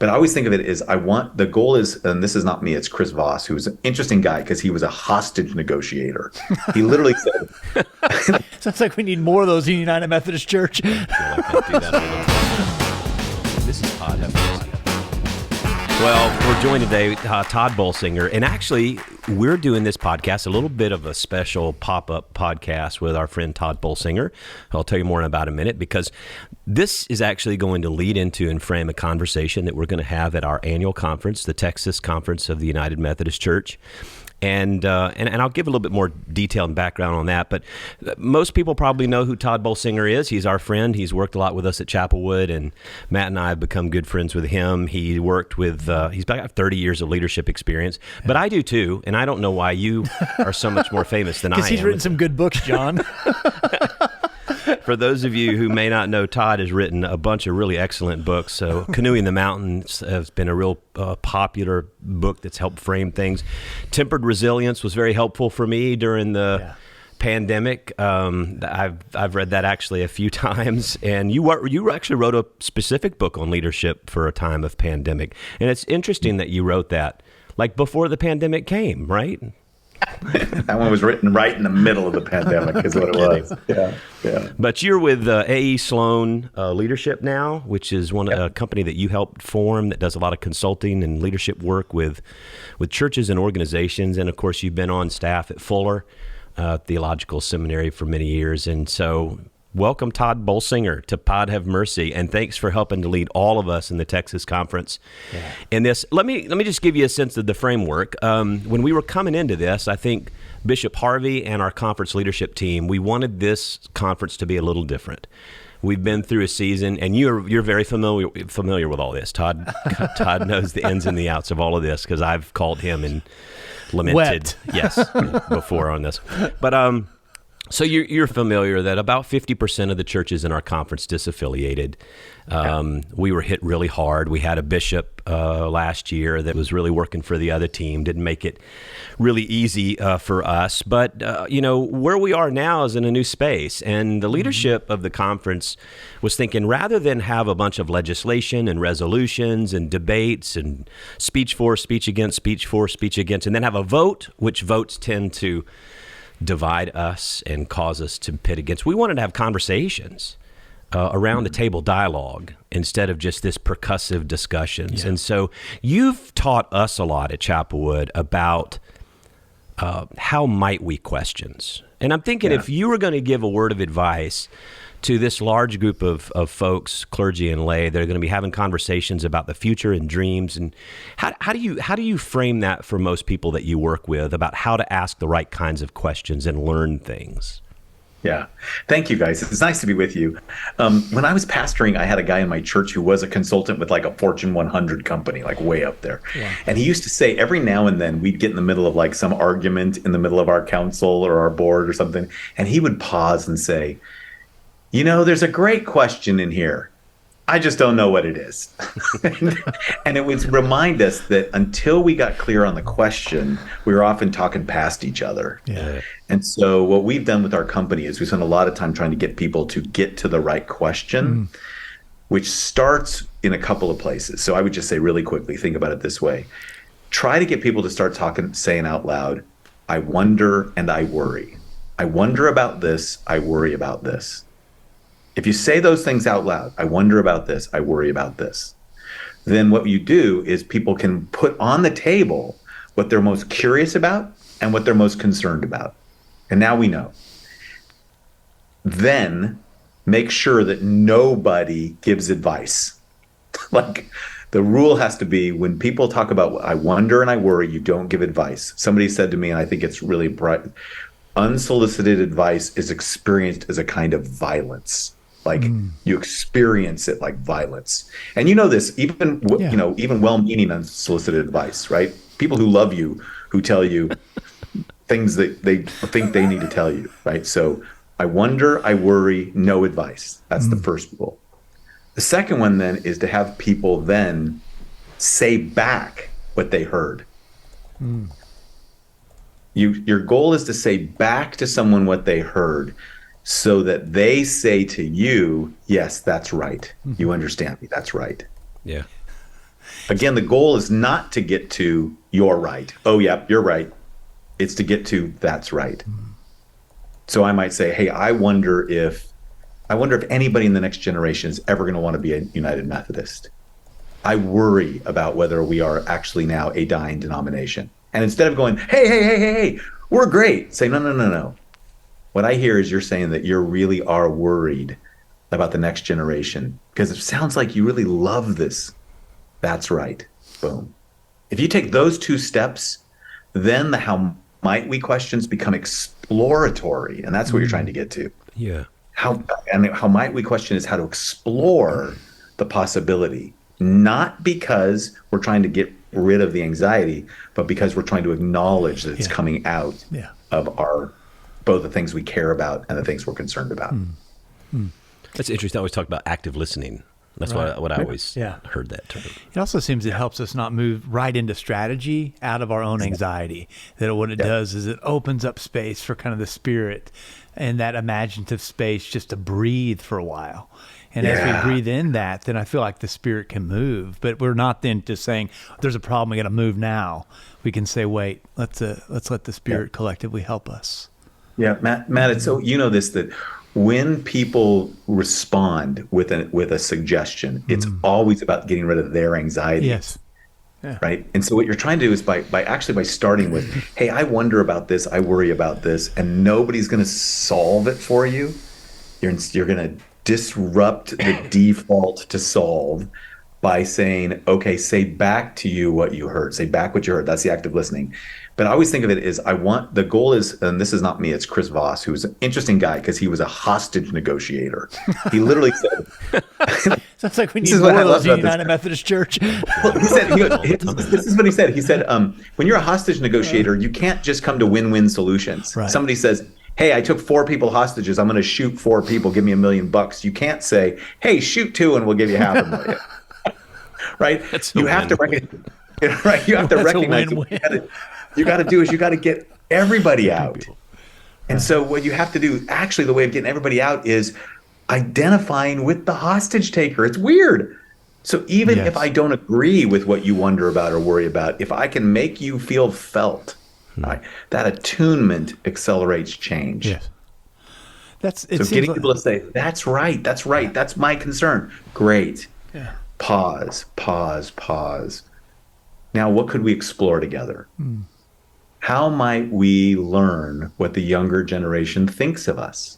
But I always think of it as the goal is, and this is not me, it's Chris Voss, who was an interesting guy because he was a hostage negotiator. He literally said, Sounds like we need more of those in United Methodist Church. I feel like I do that all the time. This is Todd. Have mercy. Well, we're joined today with Tod Bolsinger, and actually, we're doing this podcast, a little bit of a special pop-up podcast with our friend Tod Bolsinger. I'll tell you more about in a minute, because this is actually going to lead into and frame a conversation that we're going to have at our annual conference, the Texas Conference of the United Methodist Church. And I'll give a little bit more detail and background on that. But most people probably know who Tod Bolsinger is. He's our friend. He's worked a lot with us at Chapelwood, and Matt and I have become good friends with him. He worked with, he's got 30 years of leadership experience, but I do too. And I don't know why you are so much more famous than I am. Because he's written some good books, John. For those of you who may not know, Todd has written a bunch of really excellent books. So Canoeing the Mountains has been a real popular book that's helped frame things. Tempered Resilience was very helpful for me during the pandemic. I've read that actually a few times. And you actually wrote a specific book on leadership for a time of pandemic. And it's interesting that you wrote that like before the pandemic came, right? That one was written right in the middle of the pandemic is what it was. Yeah. But you're with A.E. Sloan Leadership now, which is a company that you helped form that does a lot of consulting and leadership work with churches and organizations. And of course, you've been on staff at Fuller Theological Seminary for many years. And so welcome, Tod Bolsinger, to Pod Have Mercy, and thanks for helping to lead all of us in the Texas Conference. In this, let me just give you a sense of the framework. When we were coming into this, I think Bishop Harvey and our conference leadership team, we wanted this conference to be a little different. We've been through a season, and you're very familiar with all this. Todd knows the ins and the outs of all of this because I've called him and lamented, before on this, but so you're familiar that about 50% of the churches in our conference disaffiliated. We were hit really hard. We had a bishop last year that was really working for the other team, didn't make it really easy for us. But, where we are now is in a new space. And the leadership of the conference was thinking rather than have a bunch of legislation and resolutions and debates and speech for, speech against, speech for, speech against, and then have a vote, which votes tend to divide us and cause us to pit against. We wanted to have conversations around the table dialogue instead of just this percussive discussions. And so you've taught us a lot at Chapelwood about how might we questions. And I'm thinking if you were going to give a word of advice to this large group of folks, clergy and lay, that are going to be having conversations about the future and dreams, and how do you frame that for most people that you work with about how to ask the right kinds of questions and learn things? Yeah. Thank you, guys. It's nice to be with you. When I was pastoring, I had a guy in my church who was a consultant with like a Fortune 100 company, like way up there. Yeah. And he used to say every now and then we'd get in the middle of like some argument in the middle of our council or our board or something. And he would pause and say, there's a great question in here. I just don't know what it is. And it would remind us that until we got clear on the question, we were often talking past each other. Yeah. And so what we've done with our company is we spend a lot of time trying to get people to get to the right question, which starts in a couple of places. So I would just say really quickly, think about it this way. Try to get people to start saying out loud, I wonder and I worry. I wonder about this. I worry about this. If you say those things out loud, I wonder about this, I worry about this, then what you do is people can put on the table what they're most curious about and what they're most concerned about. And now we know. Then make sure that nobody gives advice. Like the rule has to be when people talk about I wonder and I worry, you don't give advice. Somebody said to me, and I think it's really bright, unsolicited advice is experienced as a kind of violence. Like you experience it like violence. And you know this, even well-meaning unsolicited advice, right? People who love you, who tell you things that they think they need to tell you, right? So I wonder, I worry, no advice. That's the first rule. The second one then is to have people then say back what they heard. Your goal is to say back to someone what they heard, so that they say to you, yes, that's right. You understand me, that's right. Yeah. Again, the goal is not to get to you're right. Oh, yeah, you're right. It's to get to that's right. So I might say, hey, I wonder if anybody in the next generation is ever going to want to be a United Methodist. I worry about whether we are actually now a dying denomination. And instead of going, hey, we're great, say, no. What I hear is you're saying that you really are worried about the next generation because it sounds like you really love this. That's right. Boom. If you take those two steps, then the how might we questions become exploratory. And that's what you're trying to get to. Yeah. How might we question is how to explore the possibility, not because we're trying to get rid of the anxiety, but because we're trying to acknowledge that it's coming out of our both the things we care about and the things we're concerned about. That's interesting. I always talk about active listening. That's what I always heard that term. It also seems it helps us not move right into strategy out of our own anxiety. That what it does is it opens up space for kind of the spirit and that imaginative space just to breathe for a while. And as we breathe in that, then I feel like the spirit can move. But we're not then just saying, there's a problem, we got to move now. We can say, wait, let's let the spirit collectively help us. Yeah, Matt, it's so, you know this, that when people respond with a suggestion, it's always about getting rid of their anxiety. Yes. Yeah. Right. And so what you're trying to do is by starting with, hey, I wonder about this, I worry about this, and nobody's going to solve it for you. You're going to disrupt the default to solve by saying, okay, say back to you what you heard. Say back what you heard. That's the active listening. But I always think of it as the goal is, and this is not me, it's Chris Voss, who's an interesting guy because he was a hostage negotiator. He literally said, sounds like we need more of those in United Methodist Church. Well, he said, this is what he said. He said, when you're a hostage negotiator, you can't just come to win-win solutions. Right. Somebody says, hey, I took 4 people hostages. I'm going to shoot 4 people. Give me $1 million. You can't say, hey, shoot 2 and we'll give you $500,000. Right? You have to recognize. Right? You have to recognize. You got to do is you got to get everybody out. And so what you have to do, actually, the way of getting everybody out is identifying with the hostage taker. It's weird. So even if I don't agree with what you wonder about or worry about, if I can make you feel felt, right, that attunement accelerates change. Yes. Getting people to say, that's right, that's my concern. Great. Yeah. Pause. Now, what could we explore together? How might we learn what the younger generation thinks of us?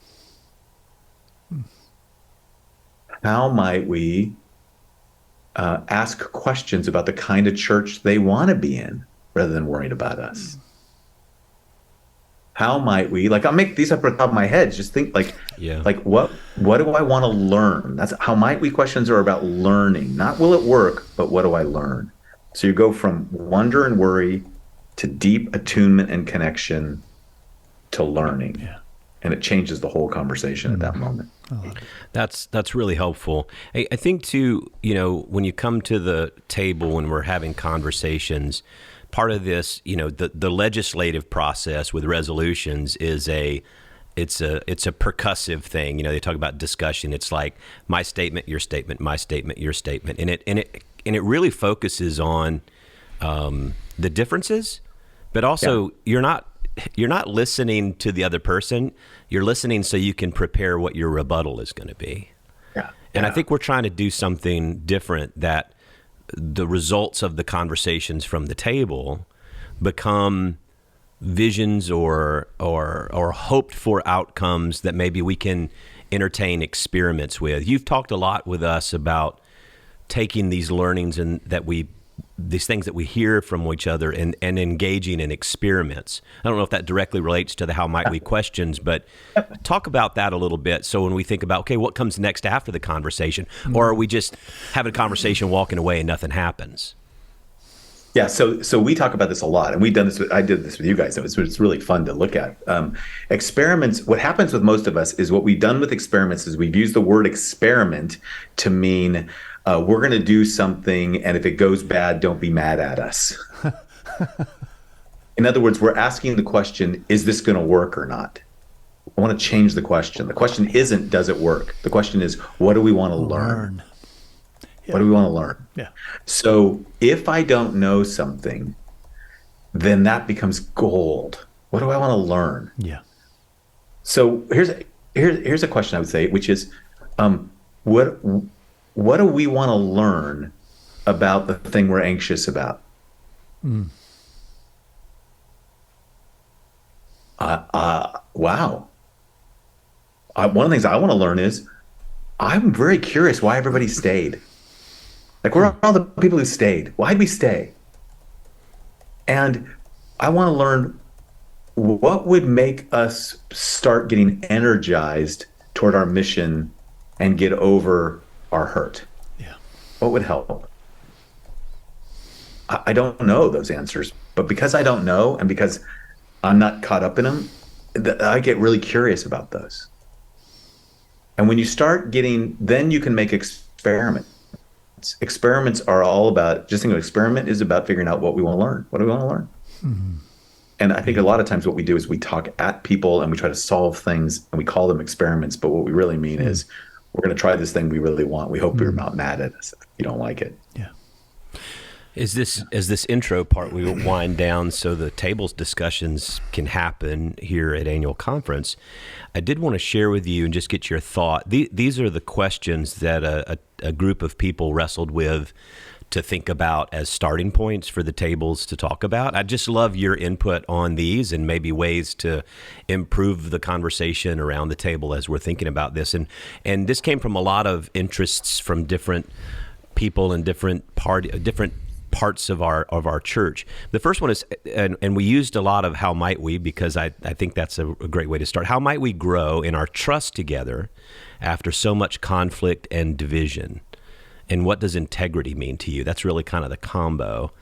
How might we ask questions about the kind of church they want to be in rather than worried about us? How might we, I'll make these up at the top of my head, just think what do I want to learn? That's how might we questions are about learning, not will it work, but what do I learn? So you go from wonder and worry to deep attunement and connection to learning. Yeah. And it changes the whole conversation at that moment. That's really helpful. I think too, when you come to the table when we're having conversations, part of this, the legislative process with resolutions is it's a percussive thing. They talk about discussion. It's like my statement, your statement, my statement, your statement, and it really focuses on the differences, but also you're not listening to the other person. You're listening so you can prepare what your rebuttal is going to be. Yeah. And I think we're trying to do something different, that the results of the conversations from the table become visions or hoped for outcomes that maybe we can entertain experiments with. You've talked a lot with us about taking these learnings and these things that we hear from each other and engaging in experiments. I don't know if that directly relates to the how might we questions, but talk about that a little bit. So when we think about, okay, what comes next after the conversation, or are we just having a conversation, walking away and nothing happens? Yeah. So we talk about this a lot, and I did this with you guys. It's really fun to look at. Experiments. What happens with most of us is what we've done with experiments is we've used the word experiment to mean we're going to do something, and if it goes bad, don't be mad at us. In other words, we're asking the question, is this going to work or not? I want to change the question. The question isn't, does it work? The question is, what do we want to learn? What do we want to learn? Yeah. So if I don't know something, then that becomes gold. What do I want to learn? Yeah. So here's a question I would say, which is, what do we want to learn about the thing we're anxious about? Wow. One of the things I want to learn is I'm very curious why everybody stayed. Like, where are all the people who stayed? Why'd we stay? And I want to learn what would make us start getting energized toward our mission and get over our hurt. Yeah. What would help? I don't know those answers, but because I don't know and because I'm not caught up in them, I get really curious about those. And when you start getting, then you can make experiments. Experiments are all about, just think of experiment is about figuring out what we want to learn. What do we want to learn? Mm-hmm. And I think a lot of times what we do is we talk at people and we try to solve things and we call them experiments. But what we really mean is we're going to try this thing we really want. We hope you're not mad at us if you don't like it. Yeah. As this intro part we will wind down so the tables discussions can happen here at annual conference, I did want to share with you and just get your thought. These are the questions that a group of people wrestled with to think about as starting points for the tables to talk about. I just love your input on these and maybe ways to improve the conversation around the table as we're thinking about this. And this came from a lot of interests from different people and different parts of our church. The first one is, and we used a lot of how might we, because I think that's a great way to start. How might we grow in our trust together after so much conflict and division? And what does integrity mean to you? That's really kind of the combo,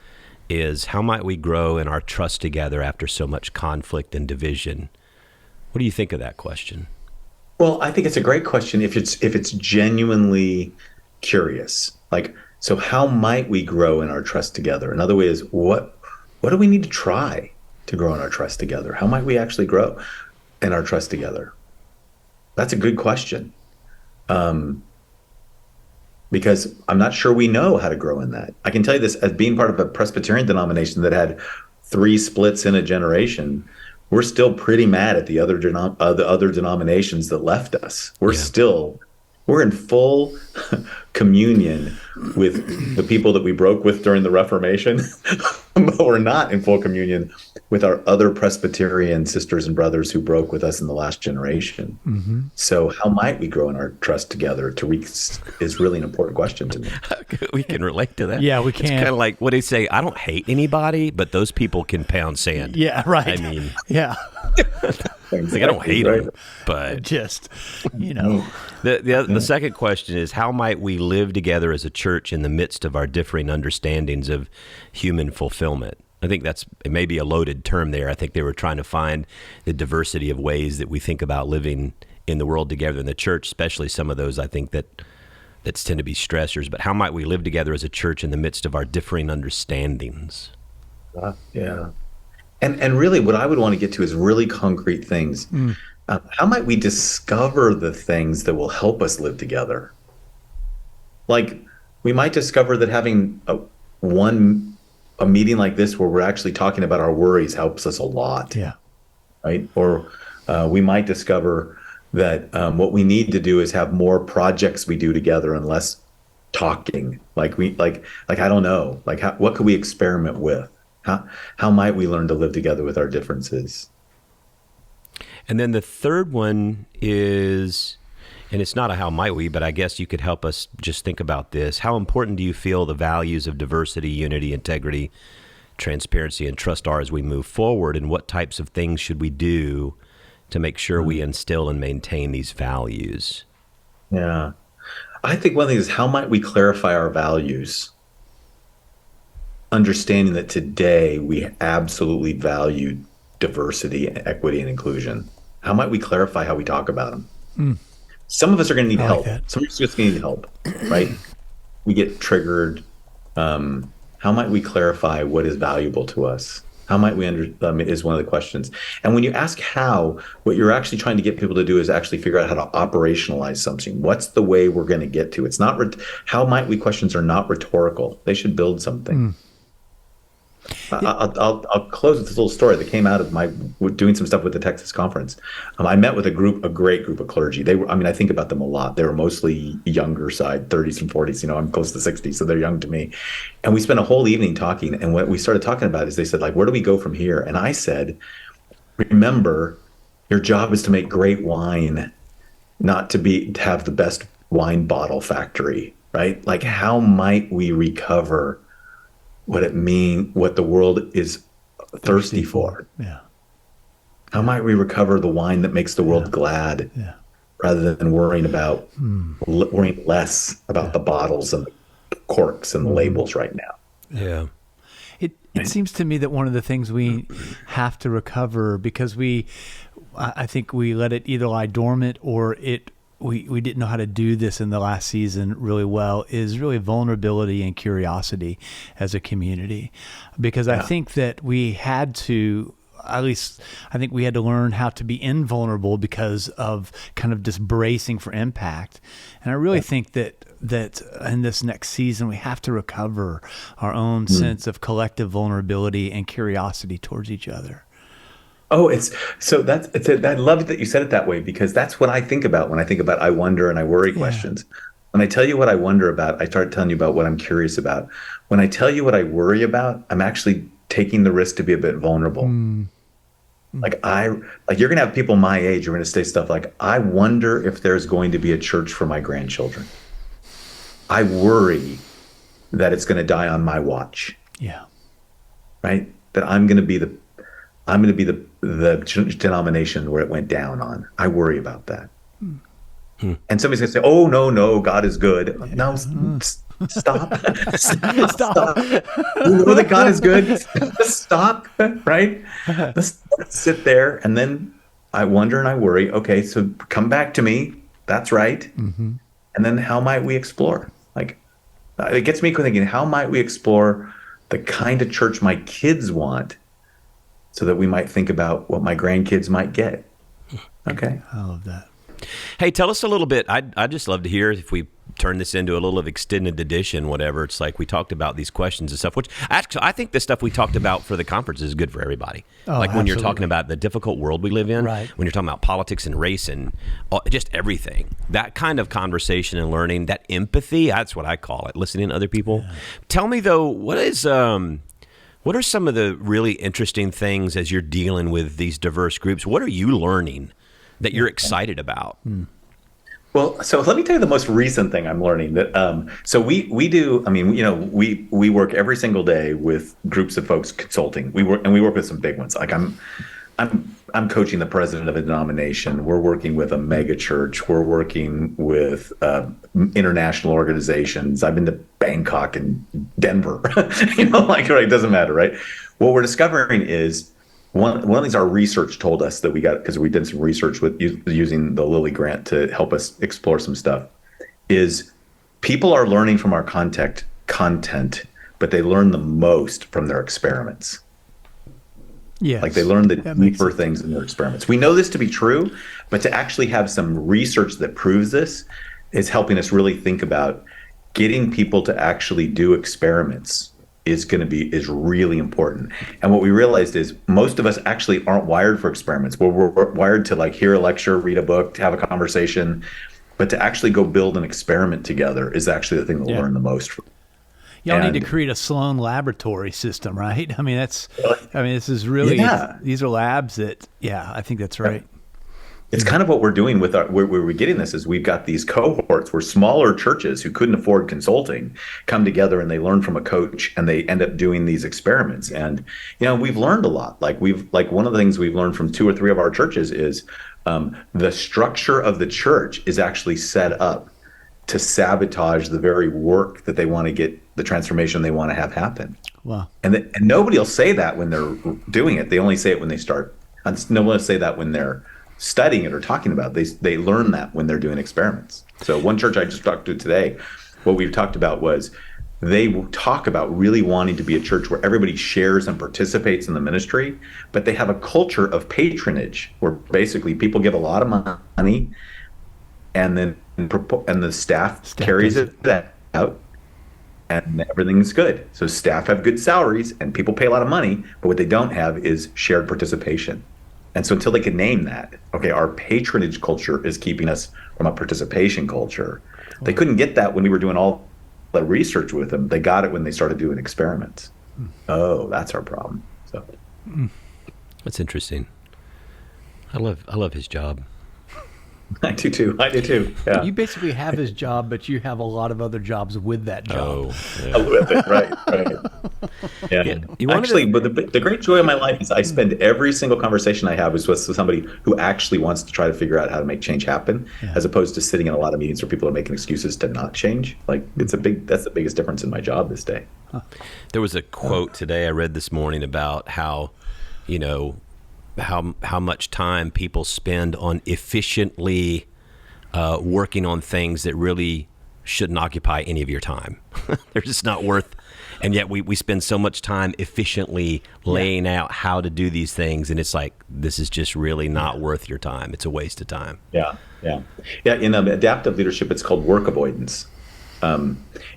is how might we grow in our trust together after so much conflict and division? What do you think of that question? Well, I think it's a great question if it's genuinely curious. Like, so how might we grow in our trust together? Another way is what do we need to try to grow in our trust together? How might we actually grow in our trust together? That's a good question. Because I'm not sure we know how to grow in that. I can tell you this, as being part of a Presbyterian denomination that had 3 splits in a generation, we're still pretty mad at the other denominations that left us. We're in full communion with the people that we broke with during the Reformation, but we're not in full communion with our other Presbyterian sisters and brothers who broke with us in the last generation. Mm-hmm. So how might we grow in our trust together is really an important question to me. We can relate to that. Yeah, we can. It's kind of like, what do they say? I don't hate anybody, but those people can pound sand. Yeah, right. I mean, yeah. Like, I don't hate them, but just, you know. The second question is, how might we live together as a church in the midst of our differing understandings of human fulfillment? I think it may be a loaded term there. I think they were trying to find the diversity of ways that we think about living in the world together in the church, especially some of those I think that tend to be stressors. But how might we live together as a church in the midst of our differing understandings? Yeah. And really what I would want to get to is really concrete things. How might we discover the things that will help us live together? Like, we might discover that having a meeting like this where we're actually talking about our worries helps us a lot. Yeah. Right. Or we might discover that what we need to do is have more projects we do together and less talking. Like I don't know, like what could we experiment with? How might we learn to live together with our differences? And then the third one is, and it's not a how might we, but I guess you could help us just think about this. How important do you feel the values of diversity, unity, integrity, transparency, and trust are as we move forward? And what types of things should we do to make sure we instill and maintain these values? Yeah. I think one thing is, how might we clarify our values? Understanding that today we absolutely value diversity, equity, and inclusion. How might we clarify how we talk about them? Some of us are going to need help. Some of us are just going to need help, right? We get triggered. How might we clarify what is valuable to us? How might we is one of the questions. And when you ask how, what you're actually trying to get people to do is actually figure out how to operationalize something. What's the way we're going to get to? It's not, how might we questions are not rhetorical. They should build something. I'll close with this little story that came out of my doing some stuff with the Texas conference. I met with a great group of clergy. They were, I mean, I think about them a lot. They were mostly younger side, 30s and 40s. You know, I'm close to 60, so they're young to me. And we spent a whole evening talking. And what we started talking about is they said, like, where do we go from here? And I said, remember, your job is to make great wine, not to have the best wine bottle factory, right? Like, how might we recover what the world is thirsty for? Yeah. How might we recover the wine that makes the world glad, rather than worrying less about the bottles and the corks and the labels right now? Yeah. It seems to me that one of the things we have to recover, because I think we let it either lie dormant or we didn't know how to do this in the last season really well, is really vulnerability and curiosity as a community. Because I think that we had to, at least I think we had to learn how to be invulnerable because of kind of just bracing for impact. And I really think that in this next season, we have to recover our own sense of collective vulnerability and curiosity towards each other. Oh, I love that you said it that way, because that's what I think about when I think about I wonder and I worry questions. When I tell you what I wonder about, I start telling you about what I'm curious about. When I tell you what I worry about, I'm actually taking the risk to be a bit vulnerable. Like you're going to have people my age who are going to say stuff like, I wonder if there's going to be a church for my grandchildren. I worry that it's going to die on my watch. Yeah. Right? That I'm going to be the denomination where it went down on. I worry about that. And somebody's gonna say, "Oh no, God is good." No, stop. Stop. You know that God is good. Stop. Right? Let's sit there, and then I wonder and I worry. Okay, so come back to me. That's right. And then how might we explore? Like, it gets me thinking, how might we explore the kind of church my kids want, so that we might think about what my grandkids might get. Okay. I love that. Hey, tell us a little bit. I'd just love to hear if we turn this into a little of extended edition, whatever. It's like we talked about these questions and stuff, which actually I think the stuff we talked about for the conference is good for everybody. Like when you're talking about the difficult world we live in, when you're talking about politics and race and just everything, that kind of conversation and learning, that empathy, that's what I call it, listening to other people. Yeah. Tell me though, what are some of the really interesting things as you're dealing with these diverse groups? What are you learning that you're excited about? Well, so let me tell you the most recent thing I'm learning. That so we do. I mean, you know, we work every single day with groups of folks consulting. We work with some big ones. Like I'm coaching the president of a denomination. We're working with a mega church. We're working with international organizations. I've been to Bangkok and Denver. You know, like, right, it doesn't matter, right? What we're discovering is one of these our research told us that we got, because we did some research with using the Lilly grant to help us explore some stuff, is people are learning from our content, but they learn the most from their experiments. Yes. Like they learn the deeper things in their experiments. We know this to be true, but to actually have some research that proves this is helping us really think about getting people to actually do experiments is really important. And what we realized is most of us actually aren't wired for experiments. We're wired to like hear a lecture, read a book, to have a conversation, but to actually go build an experiment together is actually the thing that we'll learn the most from. Y'all need to create a Sloan laboratory system, right? I mean, this is really, these are labs that, I think that's right. It's kind of what we're doing with where we're getting this is we've got these cohorts where smaller churches who couldn't afford consulting come together and they learn from a coach and they end up doing these experiments. And, you know, we've learned a lot. Like one of the things we've learned from 2 or 3 of our churches is the structure of the church is actually set up to sabotage the very work that they want to get, the transformation they want to have happen. Wow. And nobody will say that when they're doing it. They only say it when they start. No one will say that when they're studying it or talking about it. They learn that when they're doing experiments. So one church I just talked to today, what we've talked about was they talk about really wanting to be a church where everybody shares and participates in the ministry, but they have a culture of patronage where basically people give a lot of money, and then the staff carries it out, and everything's good. So staff have good salaries and people pay a lot of money, but what they don't have is shared participation. And so until they can name that, okay, our patronage culture is keeping us from a participation culture. They couldn't get that when we were doing all the research with them. They got it when they started doing experiments. Oh, that's our problem. So that's interesting. I love his job. I do too. Yeah. You basically have his job, but you have a lot of other jobs with that job. Oh, yeah. With it, right. Yeah. Actually, but the great joy of my life is I spend every single conversation I have is with somebody who actually wants to try to figure out how to make change happen, as opposed to sitting in a lot of meetings where people are making excuses to not change. Like that's the biggest difference in my job this day. There was a quote today I read this morning about how, how much time people spend on efficiently working on things that really shouldn't occupy any of your time. They're just not worth. And yet we spend so much time efficiently laying out how to do these things, and it's like, this is just really not worth your time. It's a waste of time. Yeah. In adaptive leadership, it's called work avoidance.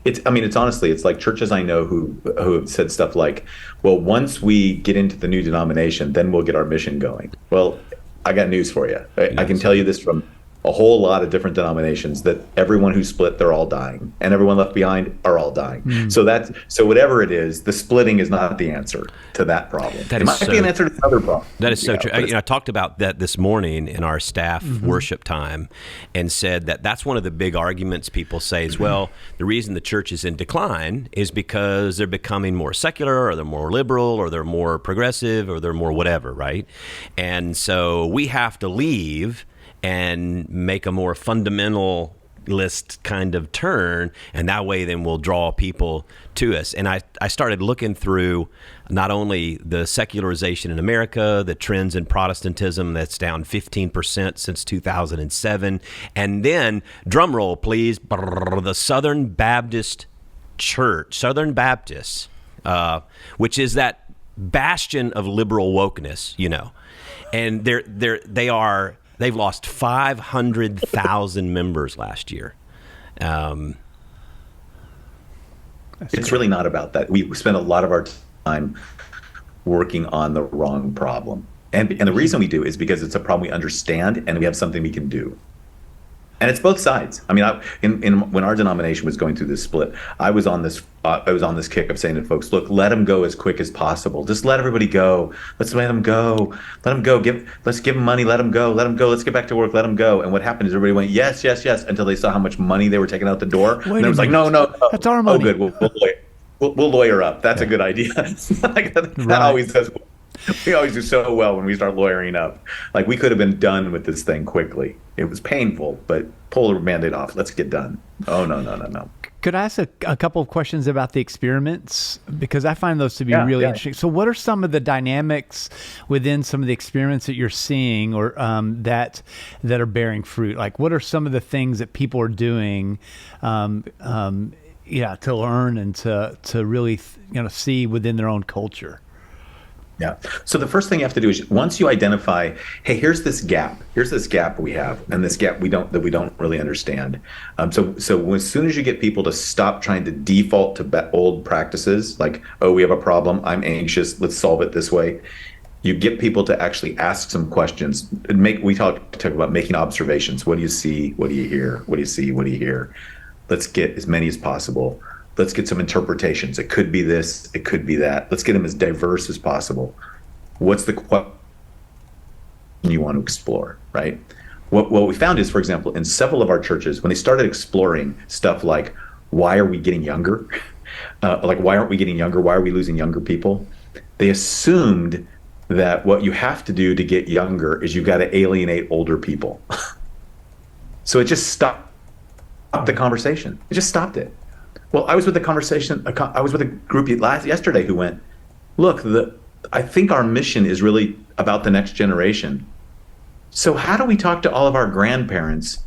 It's honestly, it's like churches I know who have said stuff like, well, once we get into the new denomination, then we'll get our mission going. Well, I got news for you. I can tell you this from a whole lot of different denominations, that everyone who split, they're all dying, and everyone left behind are all dying. So whatever it is, the splitting is not the answer to that problem. It might be an answer to another problem. That is so true. I talked about that this morning in our staff worship time, and said that that's one of the big arguments people say is, well, the reason the church is in decline is because they're becoming more secular, or they're more liberal, or they're more progressive, or they're more whatever, right? And so we have to leave and make a more fundamentalist kind of turn, and that way then we'll draw people to us. And I started looking through not only the secularization in America, the trends in Protestantism that's down 15% since 2007, and then, drum roll please, the Southern Baptist Church, Southern Baptists, which is that bastion of liberal wokeness, and they've lost 500,000 members last year. It's really not about that. We spend a lot of our time working on the wrong problem. And the reason we do is because it's a problem we understand and we have something we can do. And it's both sides. I mean, when our denomination was going through this split, I was on this kick of saying to folks, look, let them go as quick as possible. Just let everybody go. Let's let them go. Let them go. Let's give them money. Let them go. Let them go. Let's get back to work. Let them go. And what happened is everybody went, yes, yes, yes, until they saw how much money they were taking out the door. And it was like, no. That's our money. Oh, good. We'll lawyer up. That's a good idea. That always does. We always do so well when we start lawyering up. Like, we could have been done with this thing quickly. It was painful, but pull the Band-Aid off. Let's get done. Oh, no. Could I ask a couple of questions about the experiments? Because I find those to be really interesting. So what are some of the dynamics within some of the experiments that you're seeing, or that are bearing fruit? Like, what are some of the things that people are doing to learn and to really see within their own culture? Yeah. So the first thing you have to do is, once you identify, hey, here's this gap we have, and this gap we don't really understand. So as soon as you get people to stop trying to default to old practices, like, oh, we have a problem, I'm anxious, let's solve it this way. You get people to actually ask some questions. We talk about making observations. What do you see? What do you hear? What do you see? What do you hear? Let's get as many as possible. Let's get some interpretations. It could be this, it could be that. Let's get them as diverse as possible. What's the question you want to explore, right? What we found is, for example, in several of our churches, when they started exploring stuff like, why are we getting younger? Why aren't we getting younger? Why are we losing younger people? They assumed that what you have to do to get younger is you've got to alienate older people. So it just stopped the conversation. It just stopped it. Well, I was with a group yesterday who went, look, I think our mission is really about the next generation. So how do we talk to all of our grandparents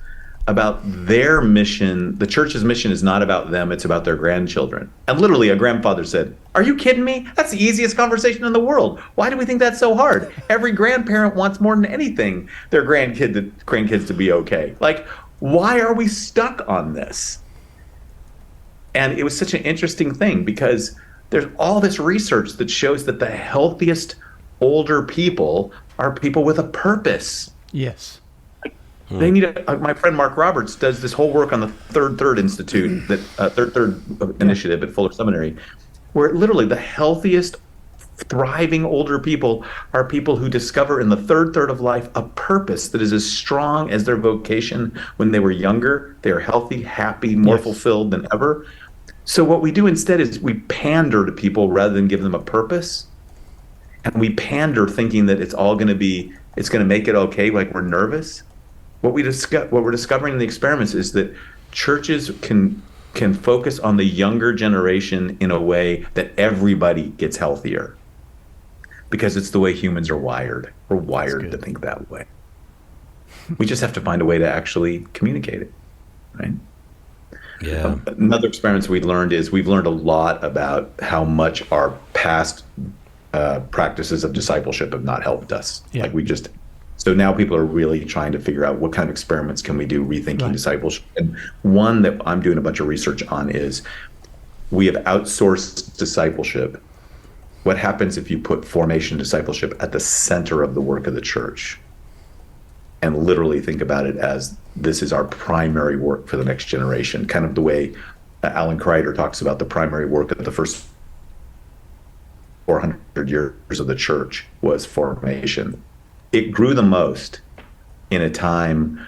about their mission. The church's mission is not about them, it's about their grandchildren. And literally a grandfather said, "Are you kidding me? That's the easiest conversation in the world. Why do we think that's so hard? Every grandparent wants more than anything their grandkids to be okay. Like, why are we stuck on this?" And it was such an interesting thing because there's all this research that shows that the healthiest older people are people with a purpose. Yes. They need my friend Mark Roberts does this whole work on the Third Institute, that Third initiative at Fuller Seminary, where literally the healthiest, thriving older people are people who discover in the third of life a purpose that is as strong as their vocation when they were younger. They are healthy, happy, more fulfilled than ever. So what we do instead is we pander to people rather than give them a purpose. And we pander thinking that it's going to make it okay, like we're nervous. What we're discovering in the experiments is that churches can focus on the younger generation in a way that everybody gets healthier, because it's the way humans are wired. We're wired to think that way. We just have to find a way to actually communicate it, right? Yeah. Another experiment we've learned a lot about how much our past practices of discipleship have not helped us. Yeah. So now people are really trying to figure out what kind of experiments can we do rethinking discipleship. And one that I'm doing a bunch of research on is we have outsourced discipleship. What happens if you put formation discipleship at the center of the work of the church and literally think about it as this is our primary work for the next generation, kind of the way Alan Kreider talks about the primary work of the first 400 years of the church was formation. It grew the most in a time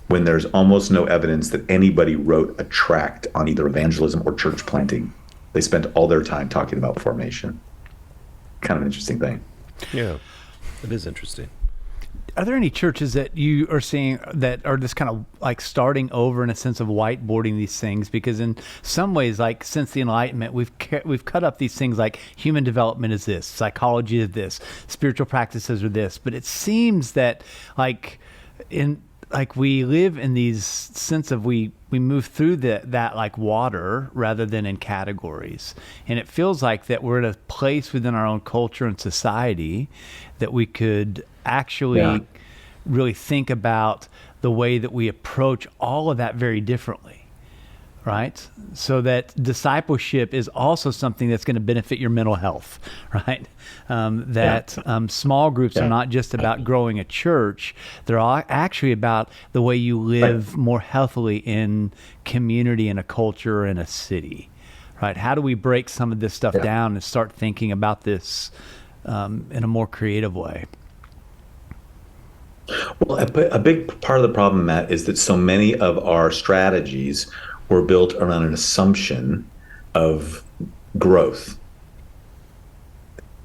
when there's almost no evidence that anybody wrote a tract on either evangelism or church planting. They spent all their time talking about formation. Kind of an interesting thing. Yeah, it is interesting. Are there any churches that you are seeing that are just kind of like starting over in a sense of whiteboarding these things? Because in some ways, like since the Enlightenment, we've cut up these things like human development is this, psychology is this, spiritual practices are this. But it seems that we live in these sense of we move through that like water rather than in categories. And it feels like that we're at a place within our own culture and society that we could actually really think about the way that we approach all of that very differently, right? So that discipleship is also something that's going to benefit your mental health, right? Small groups are not just about growing a church. They're all actually about the way you live more healthily in community, in a culture, in a city, right? How do we break some of this stuff down and start thinking about this in a more creative way? Well, a big part of the problem, Matt, is that so many of our strategies were built around an assumption of growth.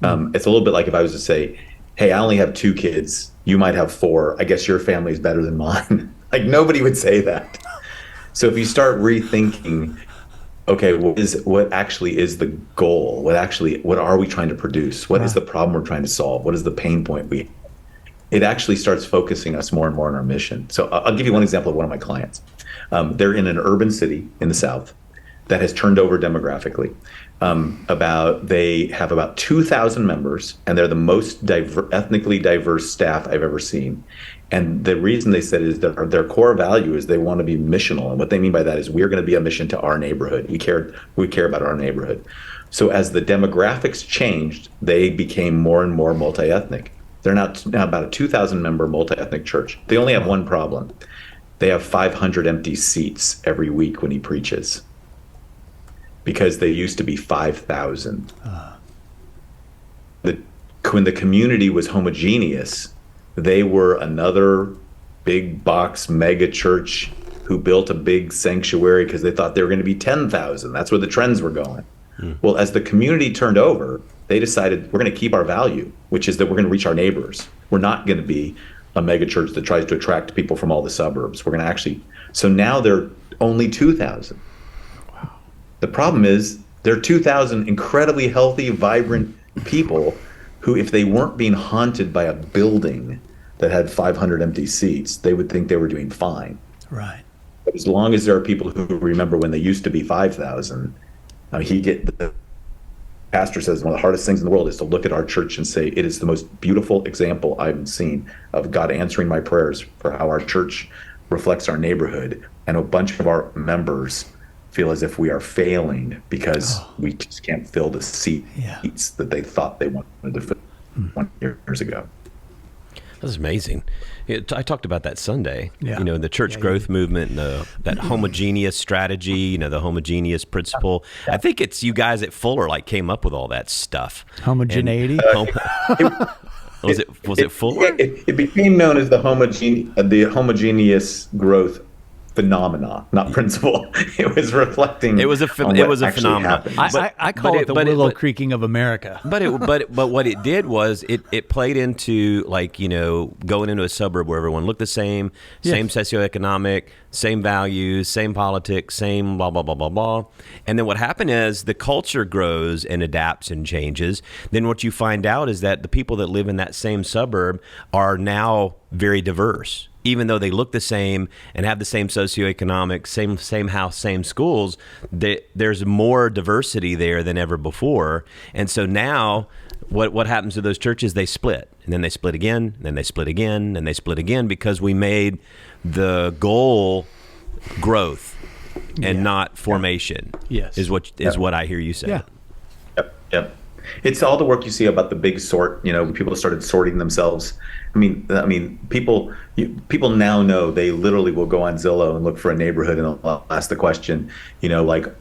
It's a little bit like if I was to say, hey, I only have 2 kids, you might have 4, I guess your family is better than mine. Like nobody would say that. So if you start rethinking, okay, what actually is the goal? What are we trying to produce? What is the problem we're trying to solve? What is the pain point it actually starts focusing us more and more on our mission. So I'll give you one example of one of my clients. They're in an urban city in the South that has turned over demographically. They have about 2,000 members, and they're the most ethnically diverse staff I've ever seen. And the reason they said is that their core value is they want to be missional. And what they mean by that is we're going to be a mission to our neighborhood. We care about our neighborhood. So as the demographics changed, they became more and more multi-ethnic. They're now about a 2,000 member multi-ethnic church. They only have one problem. They have 500 empty seats every week when he preaches, because they used to be 5,000. When the community was homogeneous, they were another big box mega church who built a big sanctuary because they thought they were going to be 10,000. That's where the trends were going. Well, as the community turned over, they decided we're going to keep our value, which is that we're going to reach our neighbors. We're not going to be a mega church that tries to attract people from all the suburbs. We're going to actually, so now they're only 2,000. Wow. The problem is they're 2,000 incredibly healthy, vibrant people who, if they weren't being haunted by a building that had 500 empty seats, they would think they were doing fine. Right. But as long as there are people who remember when they used to be 5,000, the pastor says one of the hardest things in the world is to look at our church and say, it is the most beautiful example I've seen of God answering my prayers for how our church reflects our neighborhood. And a bunch of our members feel as if we are failing because we just can't fill the seats that they thought they wanted to fill 20 years ago. That's amazing. I talked about that Sunday, Yeah. The church growth movement, and that homogeneous strategy, the homogeneous principle. I think it's you guys at Fuller came up with all that stuff. Homogeneity? Was it Fuller? It became known as the homogeneous growth phenomena, not principle. It was reflecting. It was a phenomenon. I call it the willow creaking of America. But what it did was it played into going into a suburb where everyone looked the same socioeconomic, same values, same politics, same blah blah blah blah blah. And then what happened is the culture grows and adapts and changes. Then what you find out is that the people that live in that same suburb are now very diverse. Even though they look the same and have the same socioeconomic, same house, same schools, there's more diversity there than ever before. And so now what happens to those churches? They split, and then they split again, and then they split again, and they split again, because we made the goal growth and not formation. Yes. Is what I hear you say. Yeah. Yep. It's all the work you see about the big sort. People started sorting themselves. I mean, people now know they literally will go on Zillow and look for a neighborhood and they'll ask the question,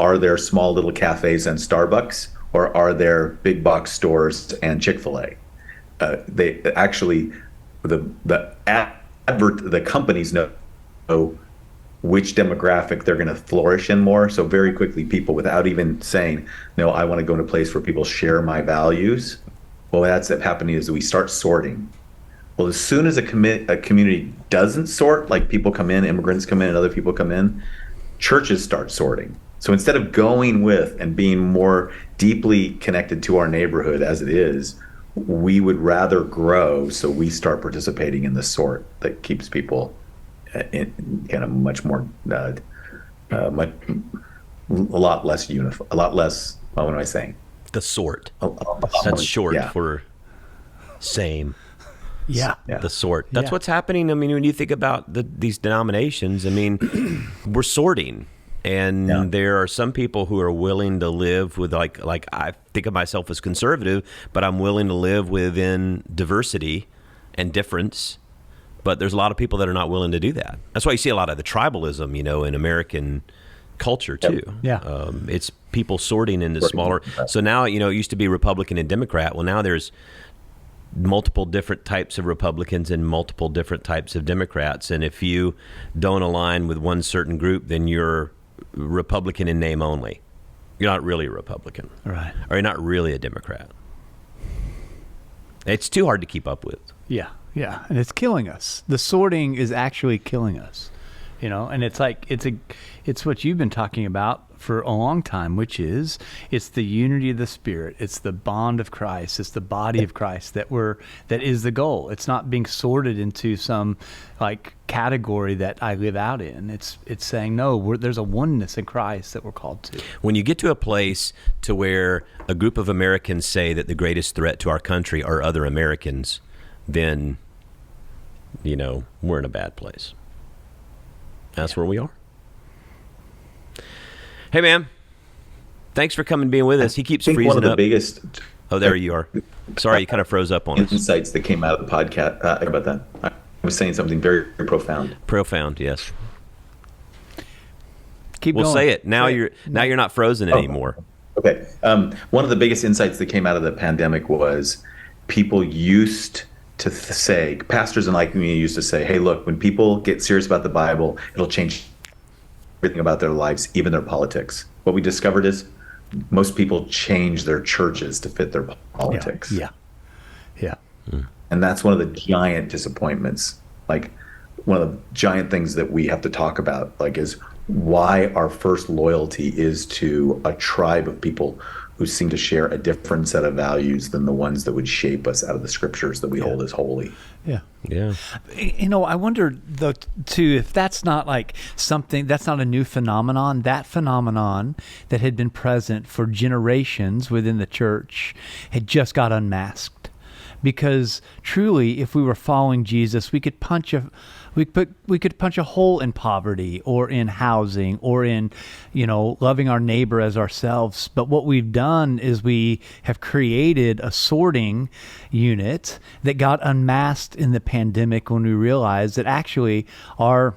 are there small little cafes and Starbucks, or are there big box stores and Chick-fil-A? They actually, the companies know which demographic they're going to flourish in more. So very quickly, people, without even saying, no, I want to go in a place where people share my values. Well, that's happening is we start sorting. Well, as soon as a community doesn't sort, like people come in, immigrants come in, and other people come in, churches start sorting. So instead of going with and being more deeply connected to our neighborhood as it is, we would rather grow. So we start participating in the sort that keeps people in kind of much more, a lot less uniform, a lot less, what am I saying? The sort. That's short for same. Yeah. The sort. That's what's happening. I mean, when you think about these denominations, I mean, we're sorting. And there are some people who are willing to live with, like I think of myself as conservative, but I'm willing to live within diversity and difference. But there's a lot of people that are not willing to do that. That's why you see a lot of the tribalism, in American culture too. Yeah. It's people sorting into smaller. So now, it used to be Republican and Democrat. Well, now there's multiple different types of Republicans and multiple different types of Democrats. And if you don't align with one certain group, then you're Republican in name only. You're not really a Republican. Right. Or you're not really a Democrat. It's too hard to keep up with. Yeah. Yeah. And it's killing us. The sorting is actually killing us. And it's it's what you've been talking about for a long time, which is it's the unity of the Spirit. It's the bond of Christ. It's the body of Christ that is the goal. It's not being sorted into some category that I live out in. It's saying, no, there's a oneness in Christ that we're called to. When you get to a place to where a group of Americans say that the greatest threat to our country are other Americans, then, we're in a bad place. That's where we are. Hey, man. Thanks for coming and being with us. He keeps freezing up. One of the biggest... Oh, there you are. Sorry, you kind of froze up on us. Insights that came out of the podcast about that. I was saying something very, very profound. Profound, yes. Keep going. Say it. Now you're not frozen anymore. Okay. One of the biggest insights that came out of the pandemic was people used to say, pastors in my community used to say, hey, look, when people get serious about the Bible, it'll change everything about their lives, even their politics. What we discovered is most people change their churches to fit their politics. Yeah. And that's one of the giant disappointments. One of the giant things that we have to talk about, is why our first loyalty is to a tribe of people who seem to share a different set of values than the ones that would shape us out of the scriptures that we hold as holy. Yeah. Yeah. I wonder though too if that's not like something that's not a new phenomenon. That phenomenon that had been present for generations within the church had just got unmasked. Because truly, if we were following Jesus, we could punch a hole in poverty or in housing or in, loving our neighbor as ourselves. But what we've done is we have created a sorting unit that got unmasked in the pandemic when we realized that actually our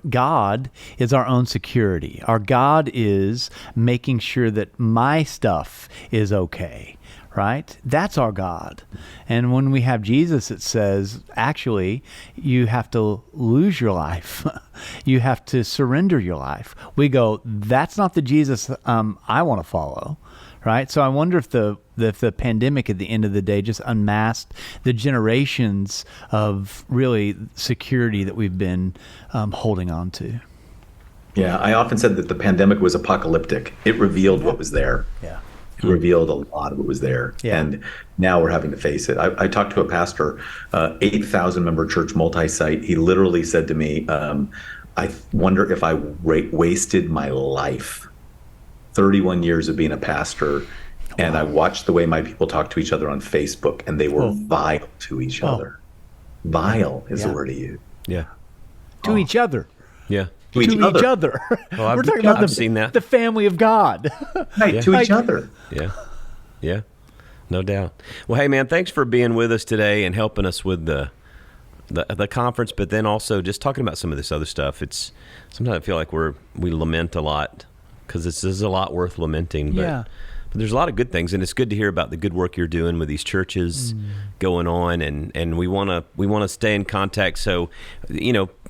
God is our own security. Our God is making sure that my stuff is okay. Right? That's our God. And when we have Jesus, it says, actually, you have to lose your life. You have to surrender your life. We go, that's not the Jesus I want to follow. Right? So I wonder if the pandemic at the end of the day just unmasked the generations of really security that we've been holding on to. Yeah, I often said that the pandemic was apocalyptic. It revealed what was there. Yeah. It revealed a lot of what was there. Yeah. And now we're having to face it. I talked to a pastor, 8,000 member church, multi-site. He literally said to me, I wonder if I wasted my life, 31 years of being a pastor. And I watched the way my people talk to each other on Facebook, and they were vile to each other. Vile is the word he used. Yeah. To each other. Yeah. To each other. Well, We're talking about seen that. the family of God. Right, to each other. Yeah. Yeah. No doubt. Well, hey, man, thanks for being with us today and helping us with the conference, but then also just talking about some of this other stuff. It's sometimes I feel like we lament a lot because this is a lot worth lamenting. But there's a lot of good things, and it's good to hear about the good work you're doing with these churches going on, and we want to stay in contact. So,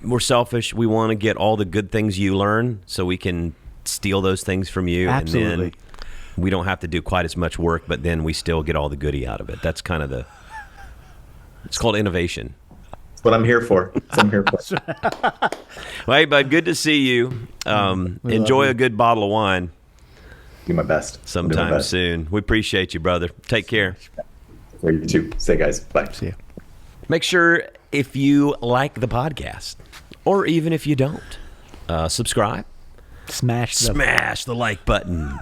we're selfish. We want to get all the good things you learn, so we can steal those things from you, Absolutely. and then we don't have to do quite as much work, but then we still get all the goodie out of it. That's kind of it's called innovation. That's what I'm here for. Well, hey, bud, good to see you. Enjoy a good bottle of wine. Do my best. Sometime soon. We appreciate you, brother. Take care. For you too. Say, guys. Bye. See you. Make sure if you like the podcast, or even if you don't, subscribe. Smash the like button.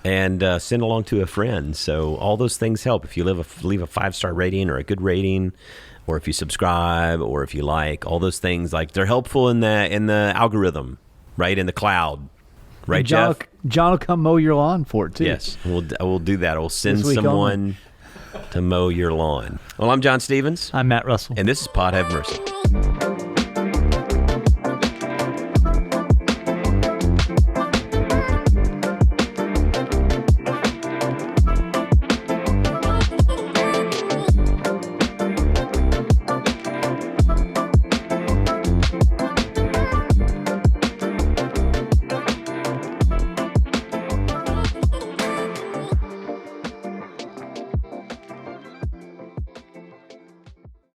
And send along to a friend. So all those things help. If you leave a 5-star rating or a good rating, or if you subscribe, or if you like, all those things, like they're helpful in the algorithm, right, in the cloud. Right, Jeff? John will come mow your lawn for it, too. Yes, we'll do that. We'll send someone to mow your lawn. Well, I'm John Stevens. I'm Matt Russell. And this is Pod Have Mercy.